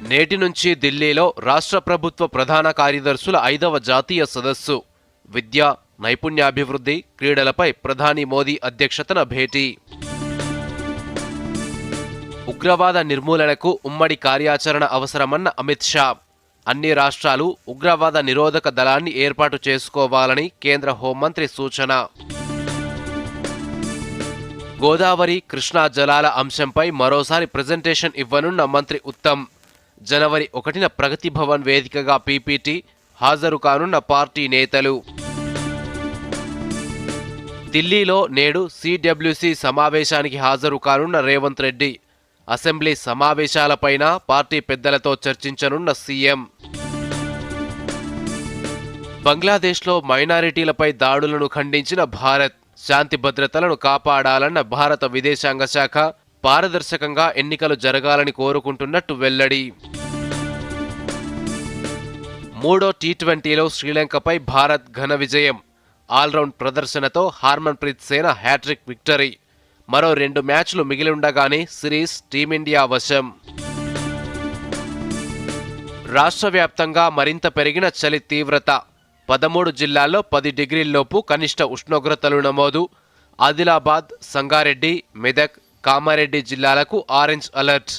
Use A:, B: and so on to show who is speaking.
A: నేటి నుంచి ఢిల్లీలో రాష్ట్ర ప్రభుత్వ ప్రధాన కార్యదర్శుల 5వ జాతీయ సదస్సు. విద్య, నైపుణ్యాభివృద్ధి, క్రీడలపై ప్రధాని మోదీ అధ్యక్షతన భేటీ. ఉగ్రవాద నిర్మూలనకు ఉమ్మడి కార్యాచరణ అవసరమన్న అమిత్ షా. అన్ని రాష్ట్రాలు ఉగ్రవాద నిరోధక దళాన్ని ఏర్పాటు చేసుకోవాలని కేంద్ర హోంమంత్రి సూచన. గోదావరి, కృష్ణా జలాల అంశంపై మరోసారి ప్రెజెంటేషన్ ఇవ్వనున్న మంత్రి ఉత్తమ్. జనవరి 1న ప్రగతి భవన్ వేదికగా పీపీటీ, హాజరు కానున్న పార్టీ నేతలు. ఢిల్లీలో నేడు సిడబ్ల్యూసీ సమావేశానికి హాజరు కానున్న రేవంత్ రెడ్డి. అసెంబ్లీ సమావేశాలపైన పార్టీ పెద్దలతో చర్చించనున్న సీఎం. బంగ్లాదేశ్లో మైనారిటీలపై దాడులను ఖండించిన భారత్. శాంతి భద్రతలను కాపాడాలన్న భారత విదేశాంగ శాఖ పారదర్శకంగా ఎన్నికలు జరగాలని కోరుకుంటున్నట్టు వెల్లడి. 3వ టీ20లో శ్రీలంకపై భారత్ ఘన విజయం. ఆల్రౌండ్ ప్రదర్శనతో హర్మన్ప్రీత్ సేన హ్యాట్రిక్ విక్టరీ. మరో 2 మ్యాచ్లు మిగిలిండగానే సిరీస్ టీమిండియా వశం. రాష్ట్ర వ్యాప్తంగా మరింత పెరిగిన చలి తీవ్రత. 13 జిల్లాల్లో 10 డిగ్రీల్లోపు కనిష్ట ఉష్ణోగ్రతలు నమోదు. ఆదిలాబాద్, సంగారెడ్డి, మెదక్, కామారెడ్డి జిల్లాలకు ఆరెంజ్ అలర్ట్.